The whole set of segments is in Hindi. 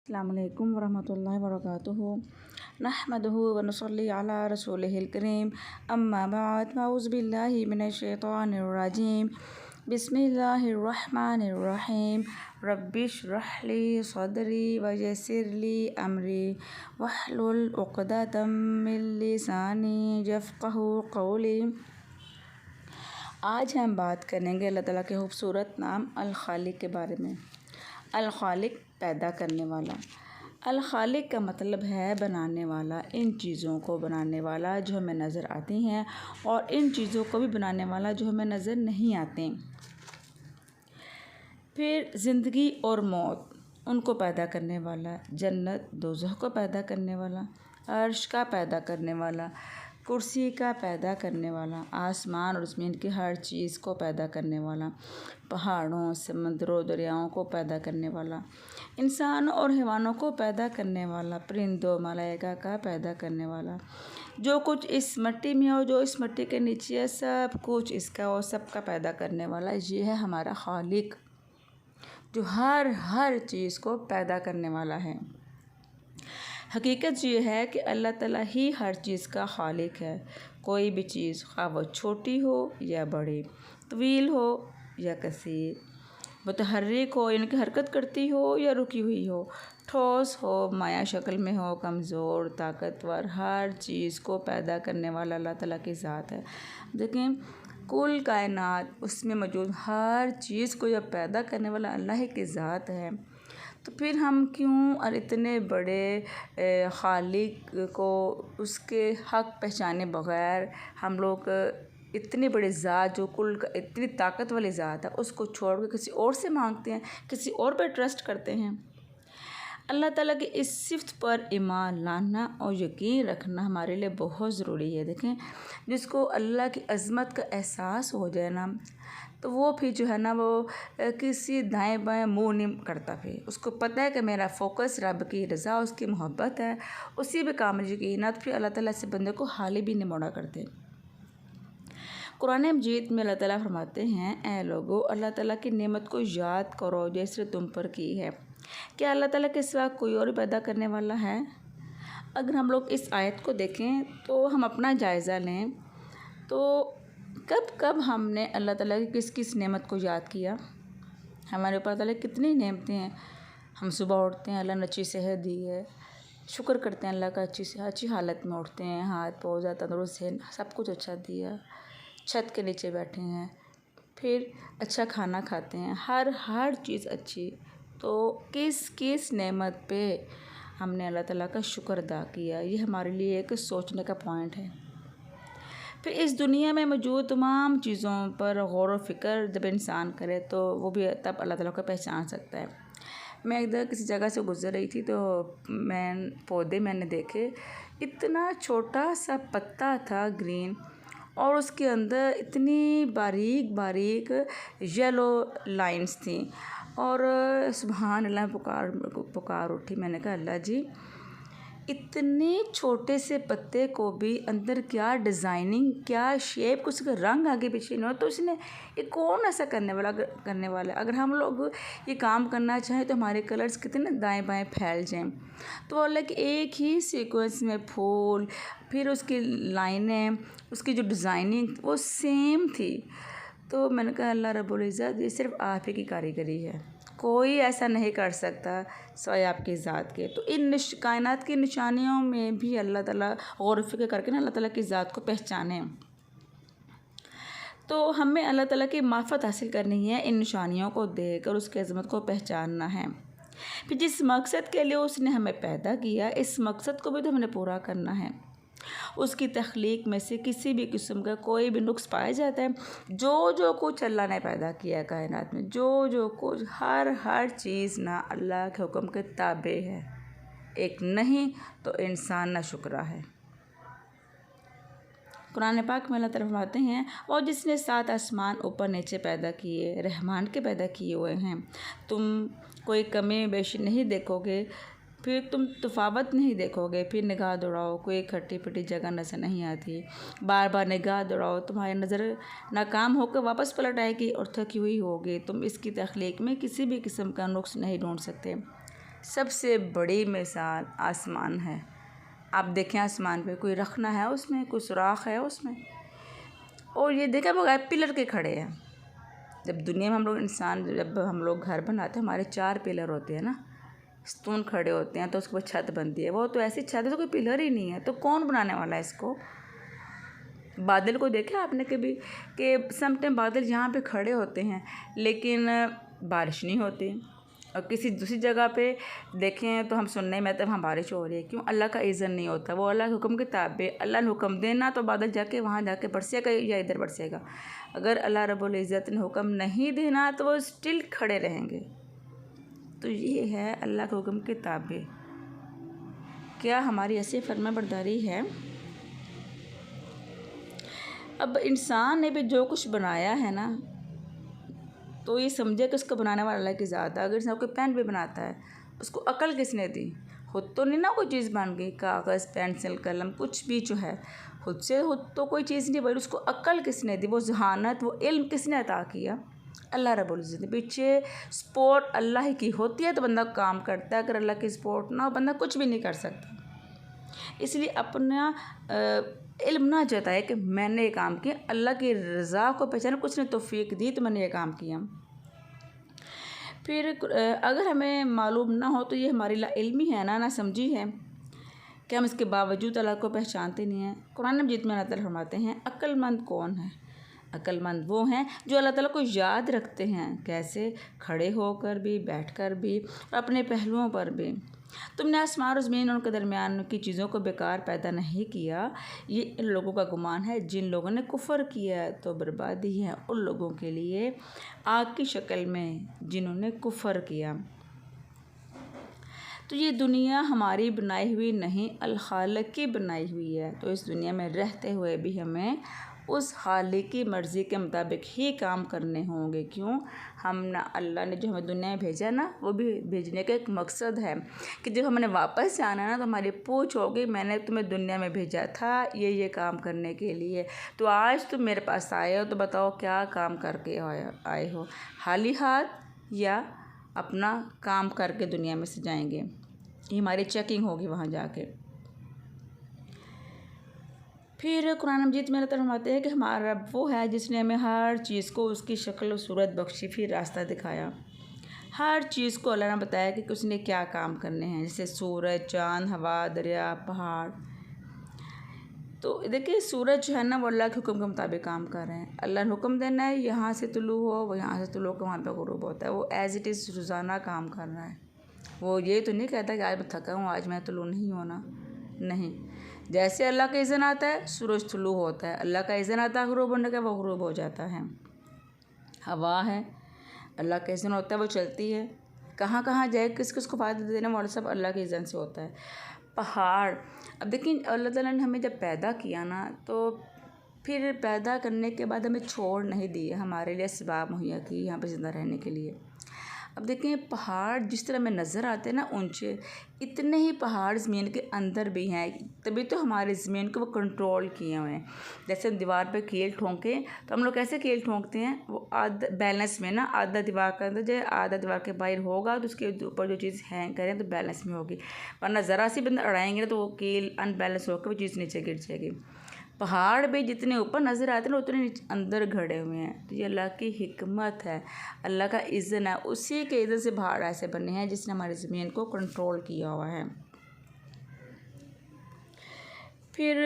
अस्सलामुअलैकुम वरहमतुल्लाहि वबरकातुहू नहमदुहु व नुसल्ली अला रसूलिहिल करीम अम्मा बाद अऊज़ु बिल्लाहि मिनश शैतानिर रजीम बिस्मिल्लाहिर रहमानिर रहीम रब्बिश्रह ली सदरी व यस्सिर ली अमरी वहलुल उक़दतम मिन लिसानी यफ़क़हू क़ौली। आज हम बात करेंगे अल्लाह ताला के खूबसूरत नाम अल खालिक के बारे में। अल खालिक पैदा करने वाला। अल खालिक का मतलब है बनाने वाला, इन चीज़ों को बनाने वाला जो हमें नज़र आती हैं और इन चीज़ों को भी बनाने वाला जो हमें नज़र नहीं आते। फिर ज़िंदगी और मौत, उनको पैदा करने वाला, जन्नत दोज़ख को पैदा करने वाला, अर्श का पैदा करने वाला, कुर्सी का पैदा करने वाला, आसमान और ज़मीन की हर चीज़ को पैदा करने वाला, पहाड़ों समुद्रों दरियाओं को पैदा करने वाला, इंसानों और हैवानों को पैदा करने वाला, परिंदों मलाइका का पैदा करने वाला, जो कुछ इस मिट्टी में हो, जो इस मिट्टी के नीचे है, सब कुछ इसका और सबका पैदा करने वाला ये है हमारा खालिक, जो हर चीज़ को पैदा करने वाला है। हकीकत ये है कि अल्लाह ताला ही हर चीज़ का खालिक है। कोई भी चीज़ खा वो छोटी हो या बड़ी, तवील हो या कसीर, मुतहर्रिक हो यानी कि हरकत करती हो या रुकी हुई हो, ठोस हो माया शक्ल में हो, कमज़ोर ताकतवर, हर चीज़ को पैदा करने वाला अल्लाह ताला की ज़ात है। देखें कुल कायनात उसमें मौजूद हर चीज़ को जब पैदा करने वाला अल्लाह ही की ज़ात है, तो फिर हम क्यों और इतने बड़े खालिक को उसके हक़ पहचाने बग़ैर हम लोग इतनी बड़ी ज़ात जो कुल इतनी ताकत वाली ज़ात है उसको छोड़ कर किसी और से मांगते हैं, किसी और पर ट्रस्ट करते हैं। अल्लाह ताला की इस सिफ़त पर ईमान लाना और यकीन रखना हमारे लिए बहुत ज़रूरी है। देखें जिसको अल्लाह की अज़मत का एहसास हो जाए ना, तो वो फिर जो है ना वो किसी दाएं बाएं मुँह नहीं करता। फिर उसको पता है कि मेरा फ़ोकस रब की रज़ा उसकी मोहब्बत है, उसी पे कामिल यकीन है, तो फिर अल्लाह ताला से बंदे को हाली भी नहीं मोड़ा करते। कुरान मजीद में अल्लाह ताला फरमाते हैं, ऐ लोगो अल्लाह ताला की नेमत को याद करो जैसे तुम पर की है। क्या अल्लाह ताला के सिवा कोई और पैदा करने वाला है? अगर हम लोग इस आयत को देखें तो हम अपना जायज़ा लें तो कब कब हमने अल्लाह ताला की किस किस नेमत को याद किया? हमारे ऊपर ताला कितनी नेमतें हैं। हम सुबह उठते हैं, अल्लाह ने अच्छी सेहत दी है, शुक्र करते हैं अल्लाह का, अच्छी हालत में उठते हैं, हाथ पाँव तंदुरुस्त है, सब कुछ अच्छा दिया, छत के नीचे बैठे हैं, फिर अच्छा खाना खाते हैं, हर चीज़ अच्छी। तो किस किस नेमत पे हमने अल्लाह ताला का शुक्र अदा किया, ये हमारे लिए एक सोचने का पॉइंट है। फिर इस दुनिया में मौजूद तमाम चीज़ों पर गौर व फ़िक्र जब इंसान करे तो वो भी तब अल्लाह ताला को पहचान सकता है। मैं इधर किसी जगह से गुज़र रही थी तो पौधे मैंने देखे, इतना छोटा सा पत्ता था ग्रीन, और उसके अंदर इतनी बारीक बारीक येलो लाइंस थी, और सुभान अल्लाह पुकार उठी। मैंने कहा अल्लाह जी, इतने छोटे से पत्ते को भी अंदर क्या डिज़ाइनिंग, क्या शेप, कुछ का रंग आगे पीछे नहीं हो, तो उसने ये कौन ऐसा करने वाला है। अगर हम लोग ये काम करना चाहें तो हमारे कलर्स कितने दाएं बाएं फैल जाएं। तो अल्लाह कि एक ही सीक्वेंस में फूल, फिर उसकी लाइनें, उसकी जो डिज़ाइनिंग वो सेम थी। तो मैंने कहा अल्लाह रब्बुल इज़्ज़त, ये सिर्फ आप ही की कारीगरी है, कोई ऐसा नहीं कर सकता सिवाय आपकी ज़ात के। तो इन कायनात की निशानियों में भी अल्लाह ताला गौर फ़िक्र करके ना अल्लाह ताला की ज़ात को पहचाने। तो हमें अल्लाह ताला की मार्फत हासिल करनी है, इन निशानियों को देखकर उसकी अज़मत को पहचानना है। फिर जिस मकसद के लिए उसने हमें पैदा किया, इस मकसद को भी तो हमने पूरा करना है। उसकी तख्लीक में से किसी भी किस्म का कोई भी नुक्स पाया जाता है? जो कुछ अल्लाह ने पैदा किया है कायनात में, जो कुछ हर चीज़ ना अल्लाह के हुक्म के ताबे है। एक नहीं तो इंसान ना शुक्रा है। कुरान पाक में अल्लाह ताला फरमाते हैं, और जिसने 7 आसमान ऊपर नीचे पैदा किए, रहमान के पैदा किए हुए हैं, तुम कोई कमी बेशी नहीं देखोगे, फिर तुम तफावत नहीं देखोगे। फिर निगाह दौड़ाओ, कोई खट्टी पिटी जगह नज़र नहीं आती, बार बार निगाह दौड़ाओ, तुम्हारी नज़र नाकाम होकर वापस पलट आएगी और थकी हुई होगी। तुम इसकी तख्लीक में किसी भी किस्म का नुक्स नहीं ढूंढ सकते। सबसे बड़ी मिसाल आसमान है। आप देखें आसमान पे कोई रखना है, उसमें कोई सुराख है उसमें, और ये देखा बगैर पिलर के खड़े हैं। जब दुनिया में हम लोग इंसान, जब हम लोग घर बनाते हैं, हमारे 4 पिलर होते हैं ना, स्तून खड़े होते हैं तो उसके ऊपर छत बनती है। वो तो ऐसी छत है तो कोई पिलर ही नहीं है, तो कौन बनाने वाला है इसको? बादल को देखा आपने कभी कि सम टाइम बादल यहाँ पे खड़े होते हैं लेकिन बारिश नहीं होती, और किसी दूसरी जगह पे देखें तो हम सुनने में तब वहाँ बारिश हो रही है। क्यों? अल्लाह का इज़्ज़त नहीं होता, वो अल्लाह के हुक्म के ताबे। अल्लाह ने हुक्म देना तो बादल जाके वहाँ जाके बरसेगा या इधर बरसेगा। अगर अल्लाह रब्बुल इज़्ज़त ने हुक्म नहीं देना तो वो स्टिल खड़े रहेंगे। तो ये है अल्लाह के हुक्म के ताबे। क्या हमारी ऐसी फरमाबरदारी है? अब इंसान ने भी जो कुछ बनाया है ना, तो ये समझे कि उसको बनाने वाला अल्लाह की ज़ात है। अगर इंसान कोई पेन भी बनाता है, उसको अकल किसने दी? खुद तो नहीं ना कोई चीज़ बन गई, कागज़ पेंसिल कलम कुछ भी जो है खुद से खुद तो कोई चीज़ नहीं बनी, उसको अकल किसने दी? वो जहानत, वो इल्म किसने अता किया? अल्लाह रब्बुल इज़्ज़त ने। पीछे सपोर्ट अल्लाह ही की होती है तो बंदा काम करता है, अगर अल्लाह की सपोर्ट ना हो बंदा कुछ भी नहीं कर सकता। इसलिए अपना इल्म ना जताए कि मैंने ये काम किया, अल्लाह की रज़ा को पहचाने, कुछ ने तौफीक दी तो मैंने ये काम किया। फिर अगर हमें मालूम ना हो तो ये हमारी लाइल्मी है ना समझी है कि हम इसके बावजूद अल्लाह को पहचानते नहीं हैं। कुरान मजीद में अल्लाह ताला फरमाते हैं, अक्लमंद कौन है? अक्लमंद वो हैं जो अल्लाह ताला को याद रखते हैं। कैसे? खड़े होकर भी, बैठकर भी, और अपने पहलुओं पर भी। तुमने आसमान और ज़मीन उनके दरमियान की चीज़ों को बेकार पैदा नहीं किया। ये इन लोगों का गुमान है जिन लोगों ने कुफ़र किया, तो बर्बादी है उन लोगों के लिए आग की शक्ल में जिन्होंने कुफ़र किया। तो ये दुनिया हमारी बनाई हुई नहीं, अल खालिक की बनाई हुई है। तो इस दुनिया में रहते हुए भी हमें उस खालिक की मर्ज़ी के मुताबिक ही काम करने होंगे। क्यों? हम ना, अल्लाह ने जो हमें दुनिया में भेजा ना, वो भी भेजने का एक मकसद है कि जब हमने वापस जाना ना तो हमारी पूछ होगी, मैंने तुम्हें दुनिया में भेजा था ये काम करने के लिए, तो आज तुम मेरे पास आए हो, तो बताओ क्या काम करके आए हो? खाली हाथ या अपना काम करके दुनिया में से जाएंगे? ये हमारी चेकिंग होगी वहाँ जाके। फिर कुरान मजीद में अल्लाह ताला फरमाते हैं कि हमारा रब वो है जिसने हमें हर चीज़ को उसकी शक्ल और सूरत बख्शी, फिर रास्ता दिखाया। हर चीज़ को अल्लाह ने बताया कि उसने क्या काम करने हैं, जैसे सूरज, चाँद, हवा, दरिया, पहाड़। तो देखिए सूरज जो है ना वो अल्लाह के हुक्म के मुताबिक काम कर रहे हैं। अल्लाह ने हुक्म देना है यहाँ से तुलू हो, वो यहाँ से तुलू हो, वहाँ पे गुरूब होता है। वो एज़ इट इज़ रोज़ाना काम कर रहा है। वो ये तो नहीं कहता कि आज मैं थका हूँ, आज मैं तुलू नहीं होना, नहीं। जैसे अल्लाह का इज़्न आता है सूरज तुलू होता है, अल्लाह का इज़्न आता है गुरूब होने का, वो गुरूब हो जाता है। हवा है, अल्लाह का इज़्न होता है वो चलती है, कहाँ कहाँ जाए, किस किस को फ़ायदा देना, वो सब अल्लाह के इज़्न से होता है। पहाड़, अब देखिए अल्लाह ताला ने हमें जब पैदा किया ना, तो फिर पैदा करने के बाद हमें छोड़ नहीं दिए, हमारे लिए असबाब मुहैया किए यहाँ पर ज़िंदा रहने के लिए। अब देखें पहाड़ जिस तरह हमें नज़र आते हैं ना ऊंचे, इतने ही पहाड़ ज़मीन के अंदर भी हैं, तभी तो हमारे ज़मीन को वो कंट्रोल किए हुए हैं। जैसे हम दीवार पे कील ठोंकें तो हम लोग कैसे कील ठोंकते हैं? वो आधा बैलेंस में ना, आधा दीवार के अंदर जो आधा दीवार के बाहर होगा तो उसके ऊपर जो चीज़ हैंग करें तो बैलेंस में होगी, वरना ज़रा सी बंदा अड़ाएंगे ना तो वो कील अनबैलेंस होकर वो चीज़ नीचे गिर जाएगी। पहाड़ भी जितने ऊपर नज़र आते हैं ना उतने अंदर खड़े हुए हैं। तो ये अल्लाह की हिकमत है, अल्लाह का इज़्न है, उसी के इज़्न से पहाड़ ऐसे बने हैं जिसने हमारी ज़मीन को कंट्रोल किया हुआ है। फिर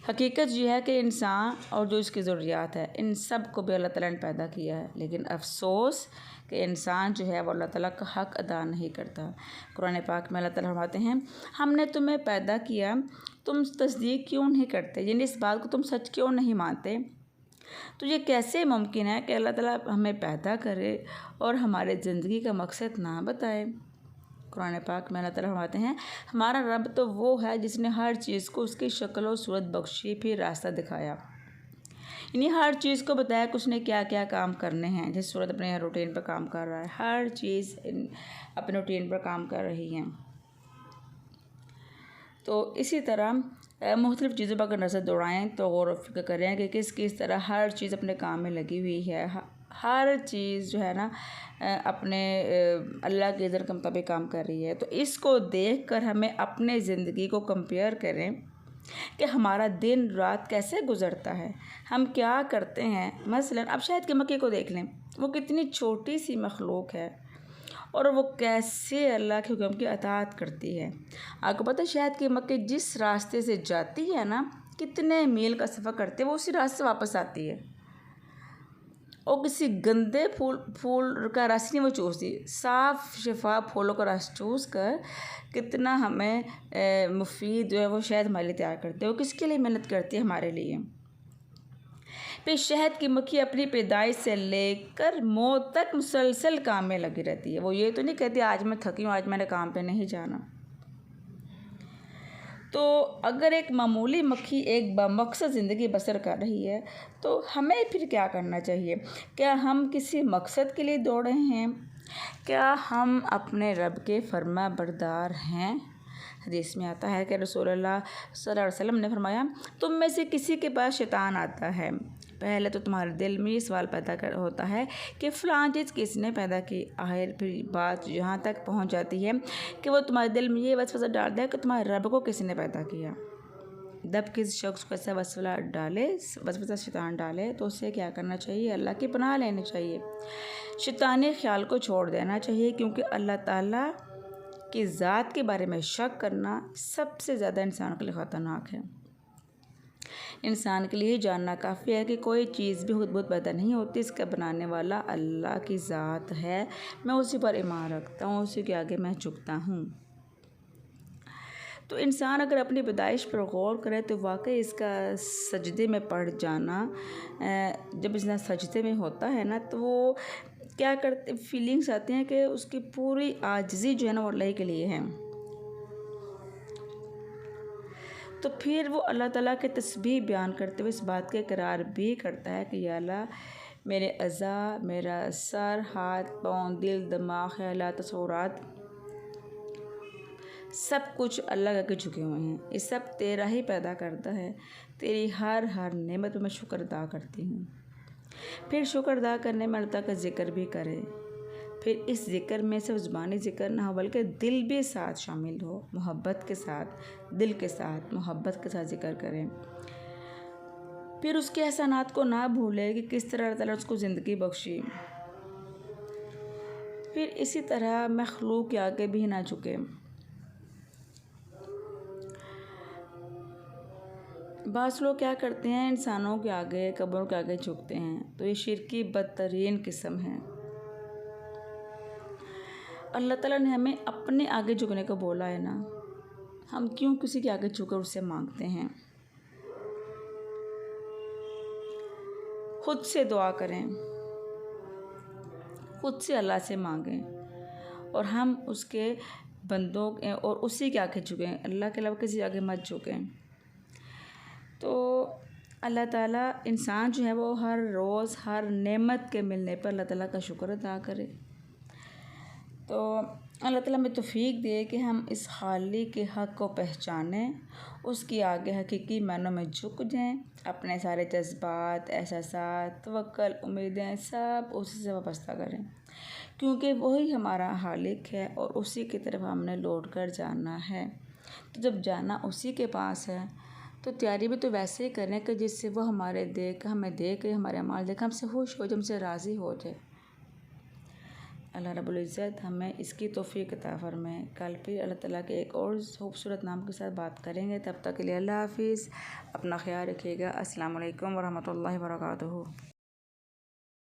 हकीकत ये है कि इंसान और जो इसकी ज़रूरियात है, इन सब को भी अल्लाह ताला ने पैदा किया है, लेकिन अफसोस कि इंसान जो है वो अल्लाह ताला का हक़ अदा नहीं करता। कुरान पाक में अल्लाह ताला फरमाते हैं, हमने तुम्हें पैदा किया, तुम तस्दीक क्यों नहीं करते, यानी इस बात को तुम सच क्यों नहीं मानते? तो ये कैसे मुमकिन है कि अल्लाह ताला हमें पैदा करे और हमारे ज़िंदगी का मकसद ना बताए? कुरान पाक में अल्लाह ताला फरमाते हैं, हमारा रब तो वो है जिसने हर चीज़ को उसकी शक्ल और सूरत बख्शी, फिर रास्ता दिखाया। यानी हर चीज़ को बताया कि उसने क्या क्या काम करने हैं। जैसे सूरत अपने रूटीन पर काम कर रहा है, हर चीज़ अपने रूटीन पर काम कर रही हैं। तो इसी तरह मुख्तलिफ़ चीज़ों पर अगर नज़र दौड़ाएँ तो गौर व फिक्र करें कि किस किस तरह हर चीज़ अपने काम में लगी हुई है, हर चीज़ जो है ना अपने अल्लाह के इज़्ज़त के मुताबिक काम कर रही है। तो इसको देखकर हमें अपने ज़िंदगी को कंपेयर करें कि हमारा दिन रात कैसे गुज़रता है, हम क्या करते हैं। मसलन अब शहद के मक्खी को देख लें, वो कितनी छोटी सी मखलूक है और वो कैसे अल्लाह के हुक्म की अताअत करती है। आपको पता है शहद की मक्खी जिस रास्ते से जाती है ना, कितने मील का सफ़र करते है, वो उसी रास्ते से वापस आती है। और किसी गंदे फूल का रस नहीं वो चूसती, साफ़ शफाफ फूलों का रस चूस कर कितना हमें मुफीद जो है वो शहद हमारे लिए तैयार करते हैं। वो किसके लिए मेहनत करती है? हमारे लिए। फिर शहद की मक्खी अपनी पैदाइश से लेकर मौत तक मुसलसल काम में लगी रहती है। वो ये तो नहीं कहती आज मैं थकी हूँ, आज मैंने काम पे नहीं जाना। तो अगर एक मामूली मक्खी एक बामकसद ज़िंदगी बसर कर रही है तो हमें फिर क्या करना चाहिए? क्या हम किसी मकसद के लिए दौड़ रहे हैं? क्या हम अपने रब के फर्मा बरदार हैं? हदीस में आता है कि रसूलुल्लाह सल्लल्लाहु अलैहि वसल्लम ने फरमाया, तुम में से किसी के पास शैतान आता है, पहले तो तुम्हारे दिल में ये सवाल पैदा होता है कि फ़लाँ चीज़ किसने पैदा की। आखिर फिर बात यहाँ तक पहुँच जाती है कि वो तुम्हारे दिल में ये वसवसा डालता है कि तुम्हारे रब को किसने पैदा किया। जब किसी शख्स को ऐसा वसवसा शैतान डाले तो उसे क्या करना चाहिए? अल्लाह की पनाह लेनी चाहिए, शैतानी ख्याल को छोड़ देना चाहिए, क्योंकि अल्लाह ताला की ज़ात के बारे में शक करना सबसे ज़्यादा इंसान के लिए ख़तरनाक है। इंसान के लिए ही जानना काफ़ी है कि कोई चीज़ भी खुद बहुत पैदा नहीं होती, इसका बनाने वाला अल्लाह की ज़ात है। मैं उसी पर ईमान रखता हूँ, उसी के आगे मैं झुकता हूँ। तो इंसान अगर अपनी पैदाइश पर गौर करे तो वाकई इसका सजदे में पड़ जाना, जब इंसान सजदे में होता है ना तो वो क्या करते फीलिंग्स आती हैं कि उसकी पूरी आजिज़ी जो है ना वो अल्लाह के लिए है। तो फिर वो अल्लाह ताला के तस्बीह बयान करते हुए इस बात का इकरार भी करता है कि या अल्लाह मेरे अज़ा, मेरा सर, हाथ, पाँव, दिल, दिमाग, ख़यालात, तसव्वुरात सब कुछ अल्लाह के झुके हुए हैं। ये सब तेरा ही पैदा करता है। तेरी हर नेमत पर मैं शुक्र अदा करती हूँ। फिर शुक्र अदा करने में अल्लाह का ज़िक्र भी करे। फिर इस ज़िक्र में सिर्फ ज़ुबानी ज़िक्र ना हो बल्कि दिल भी साथ शामिल हो, मोहब्बत के साथ, दिल के साथ, मोहब्बत के साथ ज़िक्र करें। फिर उसके एहसानात को ना भूले कि किस तरह अल्लाह ताला उसको ज़िंदगी बख्शी। फिर इसी तरह मखलूक के आगे भी ना झुके। बाज़ लोग क्या करते हैं, इंसानों के आगे, कब्रों के आगे झुकते हैं, तो ये शिर्क की बदतरीन किस्म है। अल्लाह ताला ने हमें अपने आगे झुकने को बोला है ना, हम क्यों किसी के आगे झुककर उससे मांगते हैं? खुद से दुआ करें, खुद से अल्लाह से मांगें और हम उसके बंदों और उसी के आगे झुकें, अल्लाह के अलावा किसी आगे मत झुकें। तो अल्लाह ताला इंसान जो है वो हर रोज़ हर नेमत के मिलने पर अल्लाह ताला का शुक्र अदा करे। तो अल्लाह ताला हमें तौफ़ीक दे कि हम इस खालिक के हक़ को पहचानें, उसके आगे हकीकी मायनों में झुक जाएं, अपने सारे जज्बात, एहसासात, तवक्कुल, उम्मीदें सब उसी से वाबस्ता करें, क्योंकि वही हमारा खालिक है और उसी की तरफ हमने लौट कर जाना है। तो जब जाना उसी के पास है तो तैयारी भी तो वैसे ही करें कि जिससे वो हमें देख के हमारे अमाल देख हमसे खुश हो जाए, हमसे राज़ी हो जाए। अल्लाह रब्बुल इज़्ज़त हमें इसकी तौफ़ीक अता फ़रमाए। कल फिर अल्लाह ताला के एक और खूबसूरत नाम के साथ बात करेंगे। तब तक के लिए अल्लाह हाफ़िज़। अपना ख़याल रखिएगा। अस्सलामु अलैकुम व रहमतुल्लाहि व बरकातुहू।